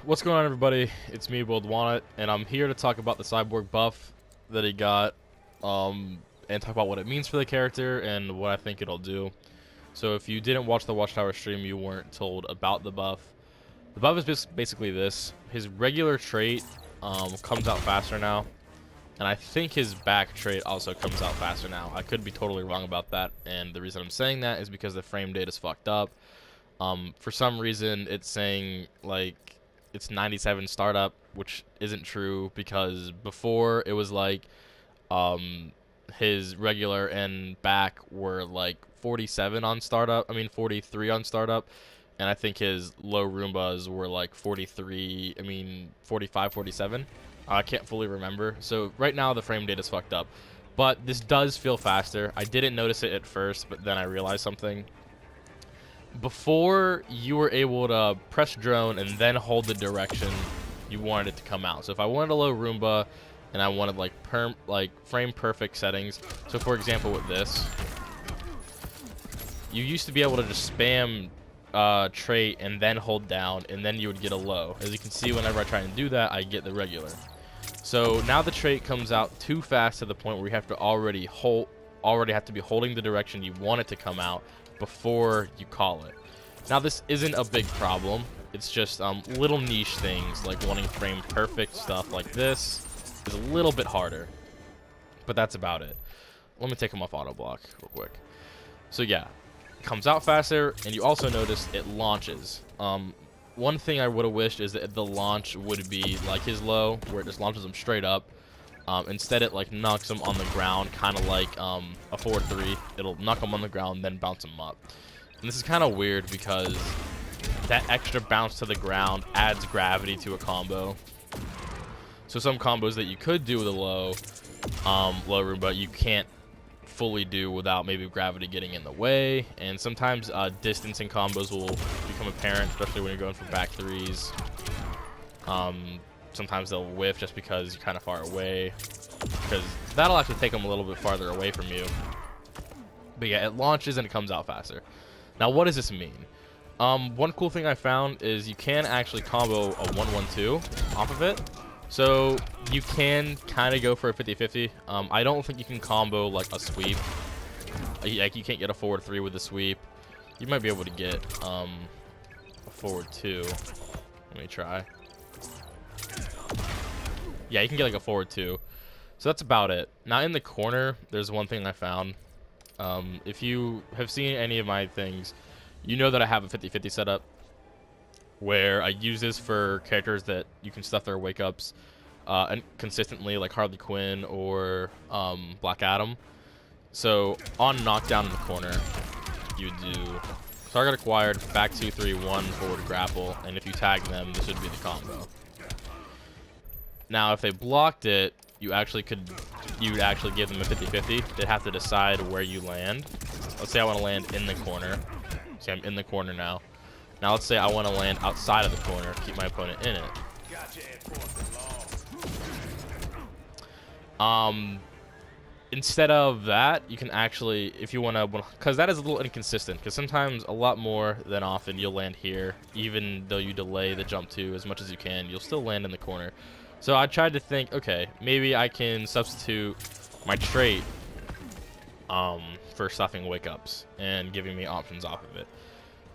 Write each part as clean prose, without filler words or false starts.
What's going on, everybody? It's me, BoiledWalnut, and I'm here to talk about the Cyborg buff that he got, and talk about what it means for the character and what I think it'll do. So if you didn't watch the Watchtower stream, you weren't told about the buff. The buff is just basically this. His regular trait comes out faster now, and I think his back trait also comes out faster now. I could be totally wrong about that, and the reason I'm saying that is because the frame data is fucked up. For some reason, it's saying, like, it's 97 startup, which isn't true, because before it was, like, his regular and back were, like, 47 on startup, 43 on startup, and I think his low Roombas were, like, 45, 47. I can't fully remember. So right now, the frame data is fucked up. But this does feel faster. I didn't notice it at first, but then I realized something. Before, you were able to press drone and then hold the direction you wanted it to come out. So if I wanted a low Roomba and I wanted like frame perfect settings, so for example with this, you used to be able to just spam trait and then hold down, and then you would get a low. As you can see, whenever I try and do that, I get the regular. So now the trait comes out too fast to the point where you have to already have to be holding the direction you want it to come out before you call it. Now this isn't a big problem. It's just little niche things like wanting frame perfect stuff like this is a little bit harder, but that's about it. Let me take him off auto block real quick. So yeah, it comes out faster, and you also notice it launches. One thing I would have wished is that the launch would be like his low, where it just launches him straight up. Instead, it like knocks him on the ground, kind of like a 4-3. It'll knock him on the ground, then bounce him up. And this is kind of weird because that extra bounce to the ground adds gravity to a combo. So some combos that you could do with a low room, but you can't fully do without maybe gravity getting in the way. And sometimes distancing combos will become apparent, especially when you're going for back threes. Sometimes they'll whiff just because you're kind of far away, because that'll actually take them a little bit farther away from you. But yeah, it launches and it comes out faster. Now, what does this mean? One cool thing I found is you can actually combo a 1-1-2 off of it. So you can kind of go for a 50-50. I don't think you can combo like a sweep. Like you can't get a forward 3 with a sweep. You might be able to get a forward 2. Let me try. Yeah, you can get like a forward 2. So that's about it. Now in the corner, there's one thing I found. If you have seen any of my things, you know that I have a 50-50 setup where I use this for characters that you can stuff their wake ups and consistently, like Harley Quinn or Black Adam. So on knockdown in the corner, you do target acquired, back 2-3-1, forward grapple, and if you tag them, this would be the combo. Now, if they blocked it, you would actually give them a 50-50. They'd have to decide where you land. Let's say I want to land in the corner. See, I'm in the corner now. Now, let's say I want to land outside of the corner, keep my opponent in it. Instead of that, you can actually, if you want to, because that is a little inconsistent, because sometimes a lot more than often you'll land here, even though you delay the jump 2 as much as you can, you'll still land in the corner. So I tried to think, okay, maybe I can substitute my trait for stuffing wake-ups and giving me options off of it.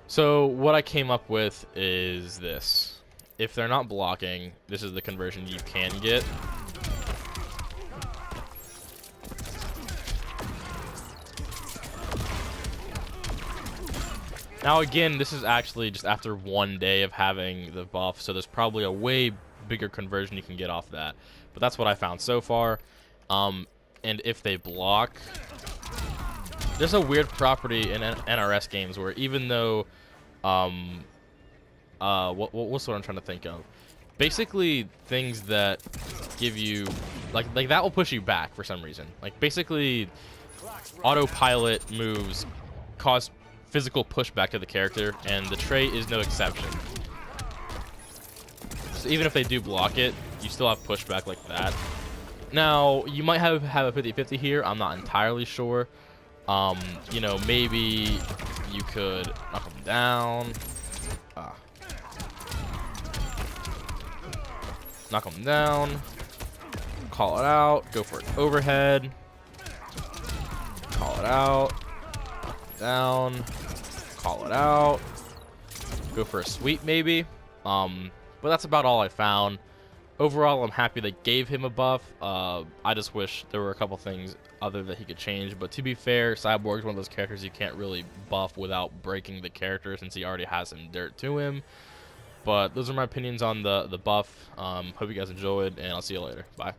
So what I came up with is this. If they're not blocking, this is the conversion you can get. Now again, this is actually just after one day of having the buff, so there's probably a way bigger conversion you can get off that, but that's what I found so far. And if they block, there's a weird property in NRS games where even though what's what I'm trying to think of, basically things that give you like that will push you back for some reason. Like basically autopilot moves cause physical pushback to the character, and the trait is no exception. So even if they do block it, you still have pushback like that. Now, you might have a 50-50 here. I'm not entirely sure. You know, maybe you could knock them down. knock him down, call it out, go for an overhead, call it out, down, call it out, go for a sweep maybe. But that's about all I found. Overall, I'm happy they gave him a buff. I just wish there were a couple things other that he could change. But to be fair, Cyborg is one of those characters you can't really buff without breaking the character, since he already has some dirt to him. But those are my opinions on the buff. Hope you guys enjoyed, and I'll see you later. Bye.